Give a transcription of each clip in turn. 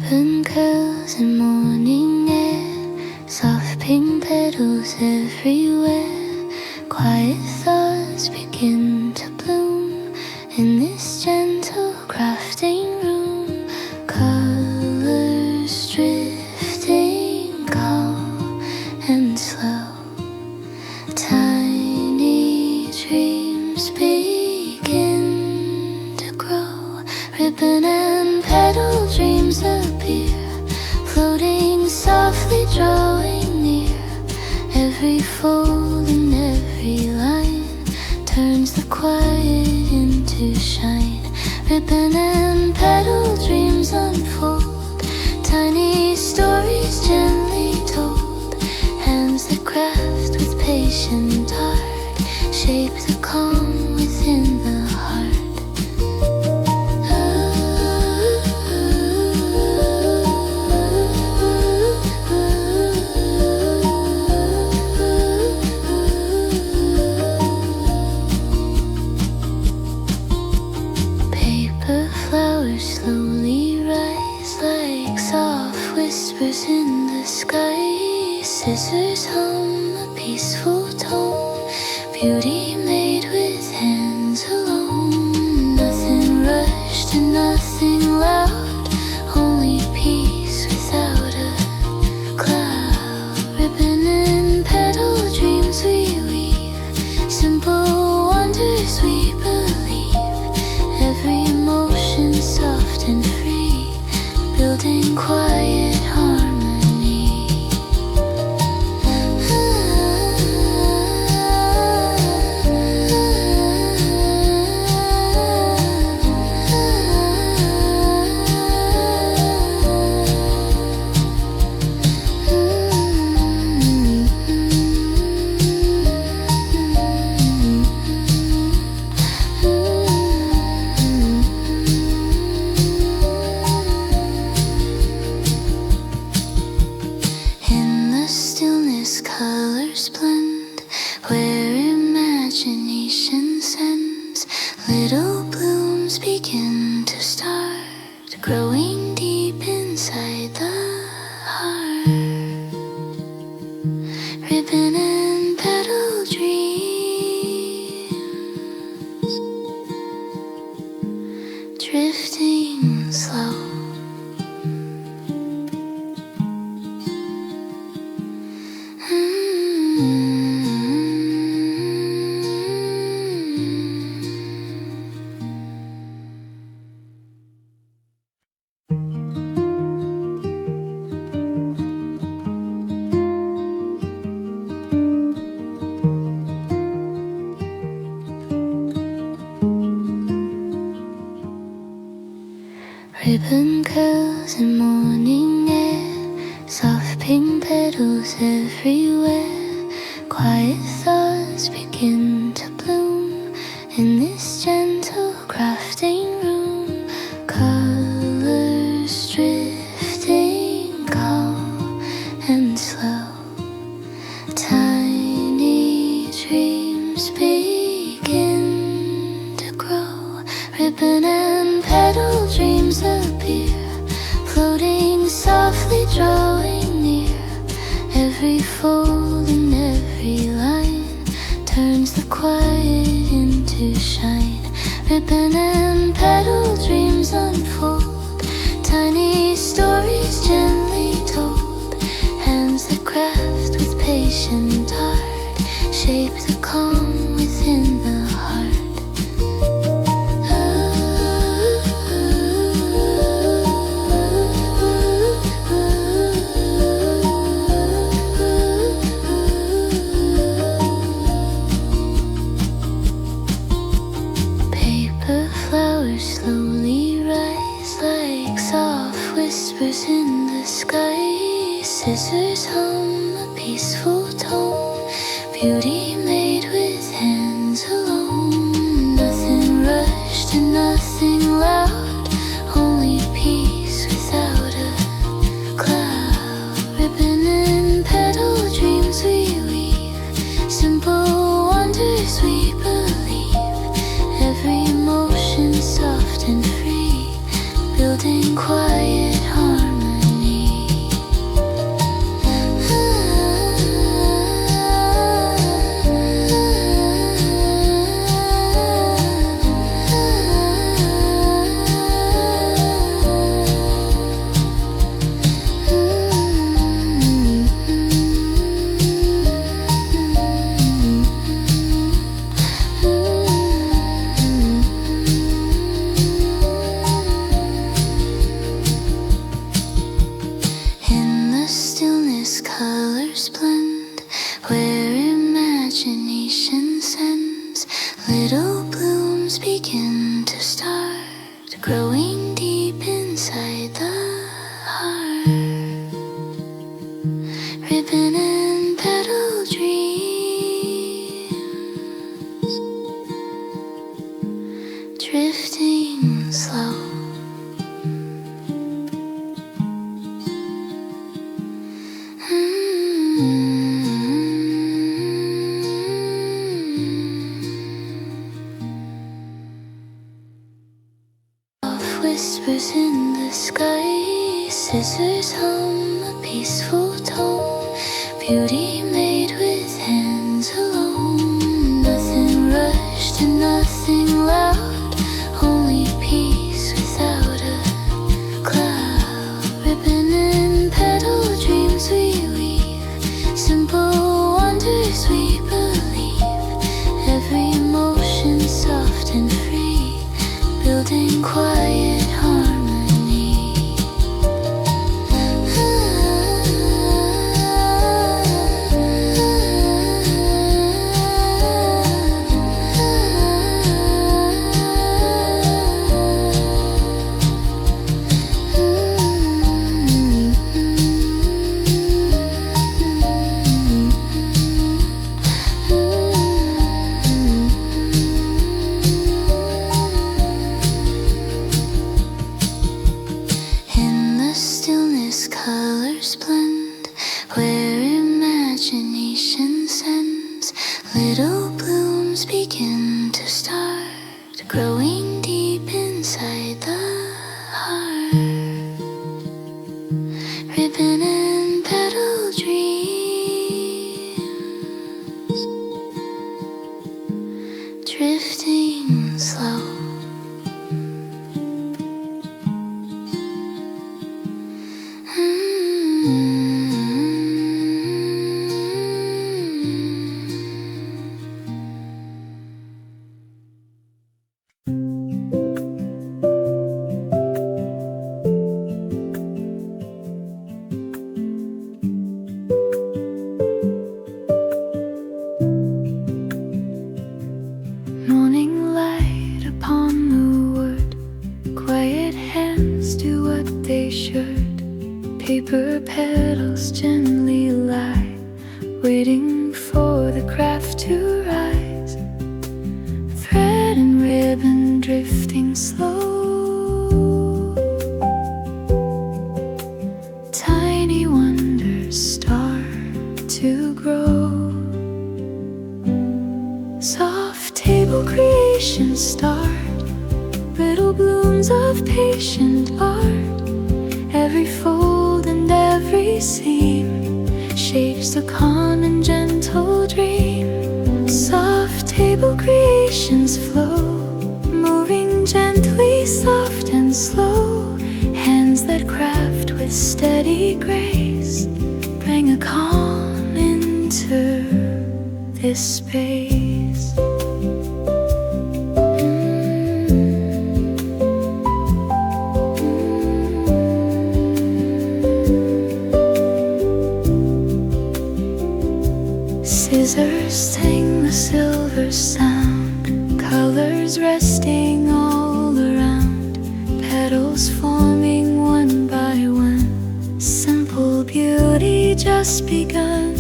Ribbon curls in morning air, soft pink petals everywhere. Quiet thoughts begin to bloom in this gentle crafting room. Colors drifting calm and slow. Tiny dreams begin to grow. Ribbon and petal dreams appear, floating softly, drawing near. Every fold and every line turns the quiet into shine. Ribbon and petal dreams unfold, tiny stories gently told. Hands that craft with patient art shape the calm within the heart. Slowly rise like soft whispers in the sky. Scissors hum a peaceful tone, beauty made with hands alone. Nothing rushed and nothing loud, only peace without a cloud. Ribbon and petal dreams we weave, simple wonders we believe. Every emotion soft and free, building quiet harmony. Colors blend where imagination sends. Little blooms begin to start, growing deep inside the heart. Ribbon and petal dreams, drifting slow. Ribbon curls in morning air, soft pink petals everywhere. Quiet thoughts begin to bloom in this gentle crafting room. Colors drifting calm and slow. Tiny dreams begin to grow. Ribbon and petal dreams appear, floating softly, drawing near. Every fold and every line turns the quiet into shine. Ribbon and petal dreams unfold, tiny stories gently told. Hands that craft with patient art shape the calm within the heart. Slowly rise like soft whispers in the sky. Scissors hum a peaceful tone, beauty made with hands alone. Nothing rushed and nothing loud, only peace without a cloud. Ribbon and petal dreams we weave, simple wonders we believe. Every emotion soft and free, building quiet harmony. colors blend, where imagination sends little blooms begin to start, growing deep inside the heart. Ribbon and petal dreams, drifting slow. Whispers in the sky, scissors hum a peaceful tone, beauty made with hands alone. Nothing rushed and nothing loud, only peace without a cloud. Ribbon and petal dreams we weave, simple wonders we believe, every emotion soft and free, building quiet harmony. Colors blend, where imagination sends little blooms begin to start, growing deep inside the heart. Ribbon and petal dreams, drifting slow. Morning light upon the wood, quiet hands do what they should. Paper petals gently lie, waiting for the craft to rise. Thread and ribbon drifting slow, tiny wonders start to grow. Soft table creations start, little blooms of patient art. Every fold and every seam shapes a calm and gentle dream. Soft table creations flow, moving gently, soft and slow. Hands that craft with steady grace bring a calm into this space. Scissors sing the silver sound, colors resting all around, petals forming one by one, simple beauty just begun.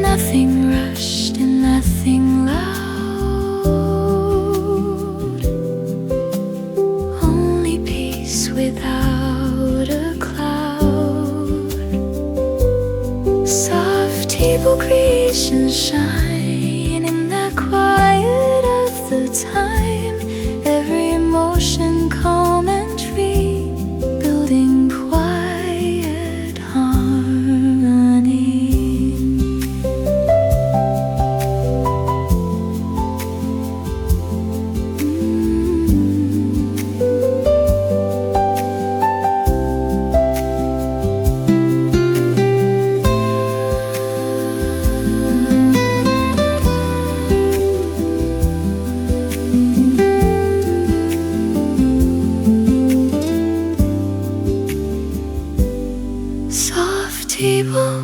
Nothing rushed and nothing loud, only peace without a cloud. Soft table creations shine in the quiet of the time, every emotion calm and free, building quiet harmony. Soft table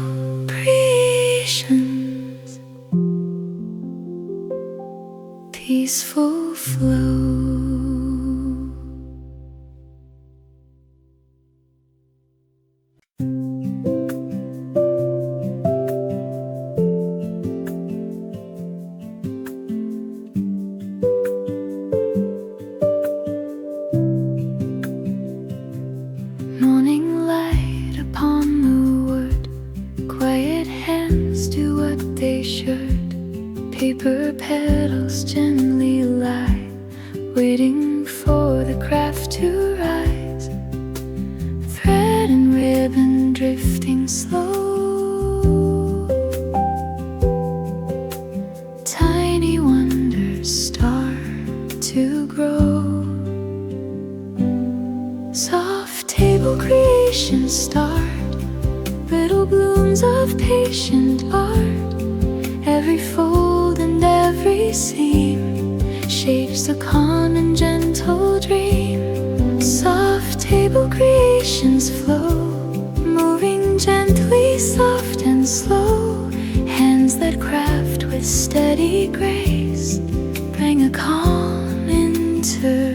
Paper petals gently lie, waiting for the craft to rise. Thread and ribbon drifting slow, tiny wonders start to grow. Soft table creations start, little blooms of patient art. Every fold and every seam shapes a calm and gentle dream. Soft table creations flow, moving gently, soft and slow. Hands that craft with steady grace bring a calm into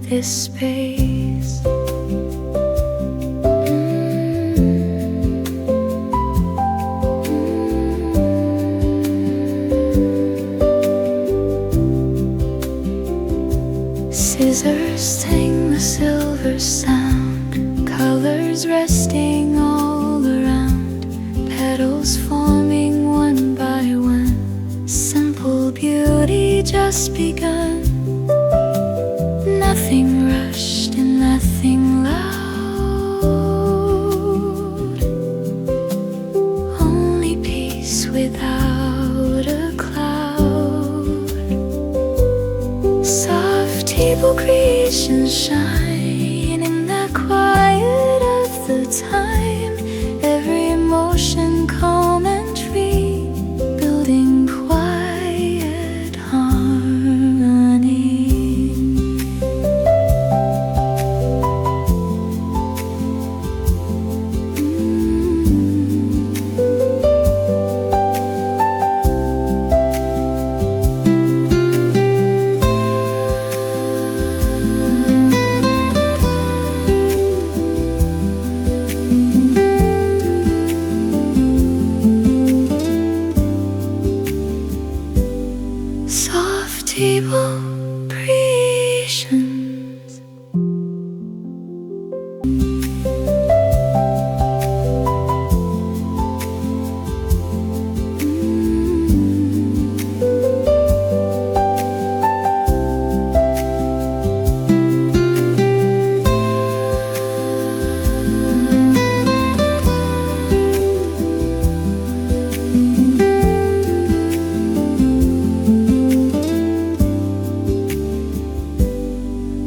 this space. Scissors sing the silver sound, colors resting all around, petals forming one by one, simple beauty just begun. Nothing rushed and nothing loud, only peace without a cloud. Soft table creations shine in the quiet of the time. Every emotion calm and free, building quiet harmony. Soft table creations.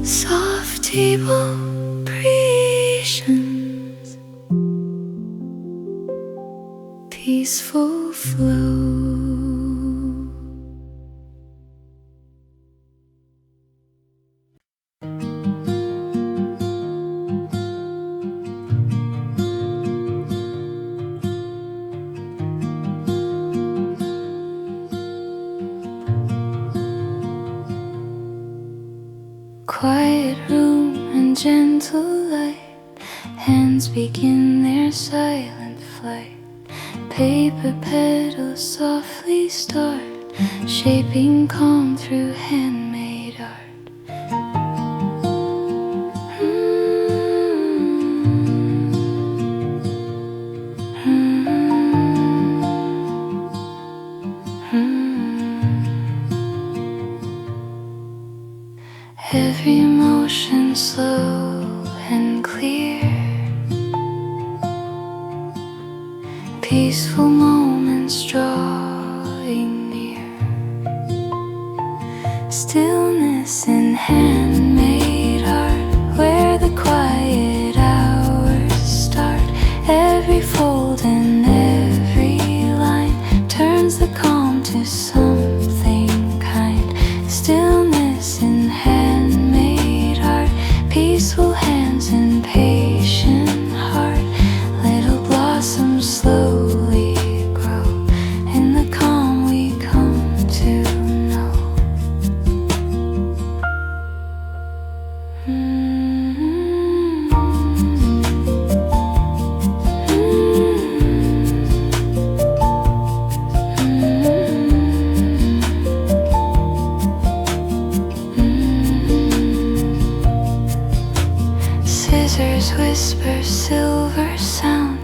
Soft table creations, peaceful flow. Quiet room and gentle light, hands begin their silent flight. Paper petals softly start, shaping calm through handmade art. Every emotion slow and clear, peaceful moments drawing near. Stillness in handmade art, where the quiet hours start. Every fold and every line turns the calm to something kind. Stillness in handmade art, peaceful hands and patient heart. Little blossoms slowly grow in the calm we come to know. Scissors whisper silver sound,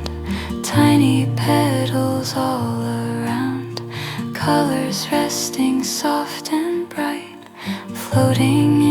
tiny petals all around, colors resting soft and bright, floating